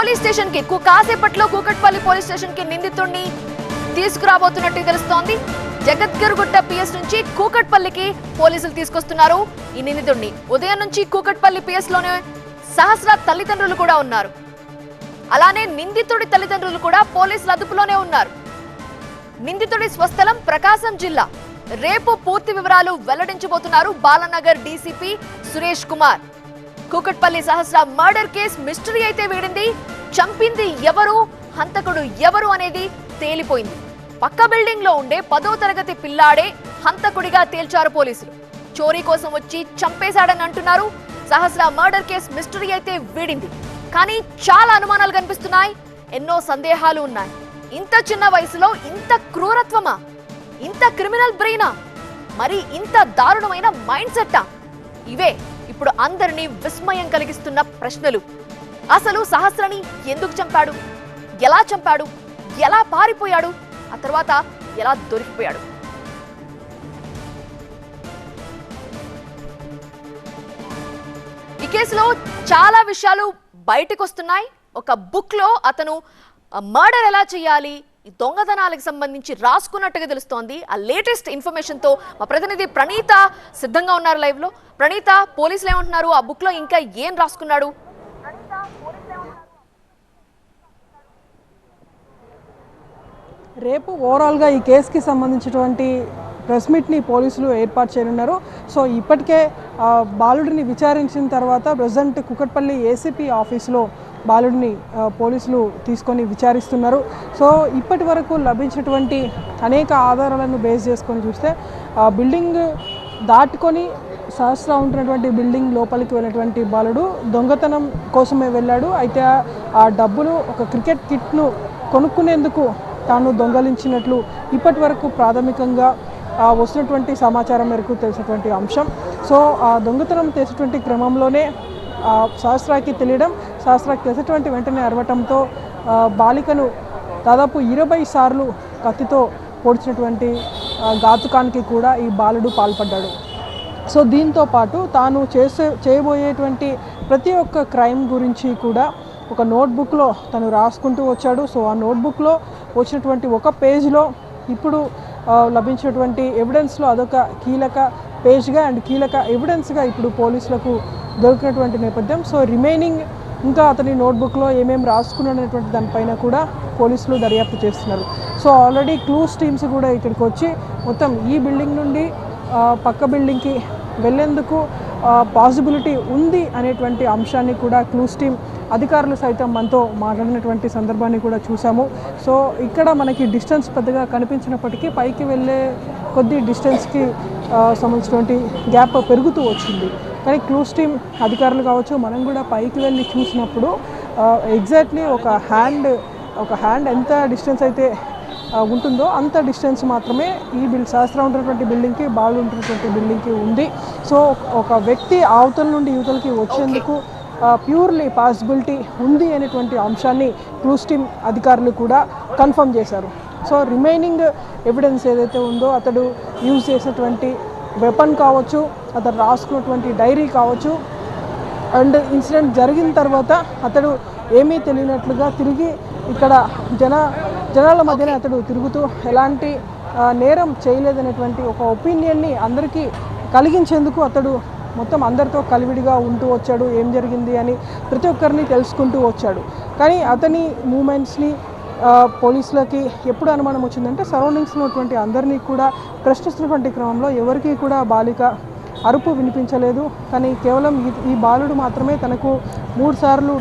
Police station కి కాసేపట్లో Kukatpally police station కి నిందితుడిని తీసుకురాబోతున్నట్టు తెలుస్తోంది. జగద్గిరిగుట్ట పిఎస్ నుంచి కూకట్పల్లికి పోలీసులు తీసుకొస్తున్నారు ఈ నిందితుడిని. ఉదయం నుంచి కూకట్పల్లి పిఎస్ లోనే సహస్ర తల్లిదండ్రులు కూడా ఉన్నారు. అలానే నిందితుడి తల్లిదండ్రులు కూడా పోలీసుల అదుపులోనే ఉన్నారు. నిందితుడి స్వస్థలం ప్రకాశం జిల్లా. రేపు పూర్తి వివరాలు వెల్లడించబోతున్నారు బాలనగర్ డీసీపీ సురేష్ కుమార్. కూకట్పల్లి సహస్ర మర్డర్ కేసు మిస్టరీ అయితే వీడింది. చంపింది ఎవరు, హంతకుడు ఎవరు అనేది తేలిపోయింది. పక్క బిల్డింగ్ లో ఉండే 10వ తరగతి పిల్లాడే హంతకుడిగా తేల్చారు పోలీసులు. చోరీ కోసం వచ్చి చంపేశాడని అంటున్నారు. సహస్ర మర్డర్ కేసు మిస్టరీ అయితే వీడింది. కానీ చాలా అనుమానాలు కనిపిస్తున్నాయి. ఎన్నో సందేహాలు ఉన్నాయి. ఇంత చిన్న వయసులో ఇంత క్రూరత్వమా, ఇంత క్రిమినల్ బ్రెయినా, మరి ఇంత దారుణమైన మైండ్ సెట్టా? ఇవే ఇప్పుడు అందరినీ విస్మయం కలిగిస్తున్న ప్రశ్నలు. అసలు సహస్రని ఎందుకు చంపాడు, ఎలా చంపాడు, ఎలా పారిపోయాడు, ఆ తర్వాత ఎలా దొరికిపోయాడు? ఈ కేసులో చాలా విషయాలు బయటకు వస్తున్నాయి. ఒక బుక్ లో అతను మర్డర్ ఎలా చేయాలి, ఈ దొంగతనాలకు సంబంధించి రాసుకున్నట్టుగా తెలుస్తోంది. ఆ లేటెస్ట్ ఇన్ఫర్మేషన్ తో మా ప్రతినిధి ప్రణీత సిద్ధంగా ఉన్నారు లైవ్ లో. ప్రణీత, పోలీసులు ఏమంటున్నారు? ఆ బుక్ లో ఇంకా ఏం రాసుకున్నాడు? రేపు ఓవరాల్గా ఈ కేసుకి సంబంధించినటువంటి ప్రెస్ మీట్ని పోలీసులు ఏర్పాటు చేయనున్నారు. సో ఇప్పటికే బాలుడిని విచారించిన తర్వాత ప్రజెంట్ కూకట్పల్లి ఏసీపీ ఆఫీసులో బాలుడిని పోలీసులు తీసుకొని విచారిస్తున్నారు. సో ఇప్పటి వరకు లభించినటువంటి అనేక ఆధారాలను బేస్ చేసుకొని చూస్తే బిల్డింగ్ దాటుకొని సహస్ర ఉంటున్నటువంటి బిల్డింగ్ లోపలికి వెళ్ళినటువంటి బాలుడు దొంగతనం కోసమే వెళ్ళాడు. అయితే ఆ డబ్బులు ఒక క్రికెట్ కిట్ను కొనుక్కునేందుకు తాను దొంగలించినట్లు ఇప్పటి వరకు ప్రాథమికంగా వస్తున్నటువంటి సమాచారం మేరకు తెలిసినటువంటి అంశం. సో ఆ దొంగతనం చేసేటువంటి క్రమంలోనే సహస్రాకి తెలియడం, సహస్రాకి తెలిసినటువంటి వెంటనే అరవటంతో బాలికను దాదాపు 20 సార్లు కత్తితో పొడిచినటువంటి ఘాతుకానికి కూడా ఈ బాలుడు పాల్పడ్డాడు. సో దీంతో పాటు తాను చేయబోయేటువంటి ప్రతి ఒక్క క్రైమ్ గురించి కూడా ఒక నోట్బుక్లో తను రాసుకుంటూ వచ్చాడు. సో ఆ నోట్బుక్లో వచ్చినటువంటి ఒక పేజ్లో ఇప్పుడు లభించినటువంటి ఎవిడెన్స్లో అదొక కీలక పేజ్గా అండ్ కీలక ఎవిడెన్స్గా ఇప్పుడు పోలీసులకు దొరికినటువంటి నేపథ్యం. సో రిమైనింగ్ ఇంకా అతని నోట్బుక్లో ఏమేమి రాసుకున్నటువంటి దానిపైన కూడా పోలీసులు దర్యాప్తు చేస్తున్నారు. సో ఆల్రెడీ క్లూస్ టీమ్స్ కూడా ఇక్కడికి వచ్చి మొత్తం ఈ బిల్డింగ్ నుండి పక్క బిల్డింగ్కి వెళ్ళేందుకు పాసిబిలిటీ ఉంది అనేటువంటి అంశాన్ని కూడా క్లూస్ టీమ్ అధికారులు సైతం మనతో మాట్లాడినటువంటి సందర్భాన్ని కూడా చూసాము. సో ఇక్కడ మనకి డిస్టెన్స్ పెద్దగా కనిపించినప్పటికీ పైకి వెళ్ళే కొద్ది డిస్టెన్స్కి సంబంధించినటువంటి గ్యాప్ పెరుగుతూ వచ్చింది. కానీ క్లూస్ టీమ్ అధికారులు కావచ్చు, మనం కూడా పైకి వెళ్ళి చూసినప్పుడు ఎగ్జాక్ట్లీ ఒక హ్యాండ్ ఎంత డిస్టెన్స్ అయితే ఉంటుందో అంత డిస్టెన్స్ మాత్రమే ఈ సహస్ర ఉంటున్నటువంటి బిల్డింగ్కి, బాలు ఉంటున్నటువంటి బిల్డింగ్కి ఉంది. సో ఒక వ్యక్తి అవతల నుండి యువతలకి వచ్చేందుకు ప్యూర్లీ పాసిబిలిటీ ఉంది అనేటువంటి అంశాన్ని క్లూస్ టీమ్ అధికారులు కూడా కన్ఫర్మ్ చేశారు. సో రిమైనింగ్ ఎవిడెన్స్ ఏదైతే ఉందో, అతడు యూజ్ చేసినటువంటి వెపన్ కావచ్చు, అతడు రాసుకున్నటువంటి డైరీ కావచ్చు, అండ్ ఇన్సిడెంట్ జరిగిన తర్వాత అతడు ఏమీ తెలియనట్లుగా తిరిగి ఇక్కడ జనాల మధ్యనే అతడు తిరుగుతూ ఎలాంటి నేరం చేయలేదనేటువంటి ఒక ఒపీనియన్ని అందరికీ కలిగించేందుకు అతడు మొత్తం అందరితో కలివిడిగా ఉంటూ వచ్చాడు. ఏం జరిగింది అని ప్రతి ఒక్కరిని తెలుసుకుంటూ వచ్చాడు. కానీ అతని మూమెంట్స్ని పోలీసులకి ఎప్పుడు అనుమానం వచ్చిందంటే సరౌండింగ్స్లో ఉన్నటువంటి అందరినీ కూడా ప్రశ్నిస్తున్నటువంటి క్రమంలో ఎవరికీ కూడా బాలిక అరుపు వినిపించలేదు. కానీ కేవలం ఈ బాలుడు మాత్రమే తనకు 3 సార్లు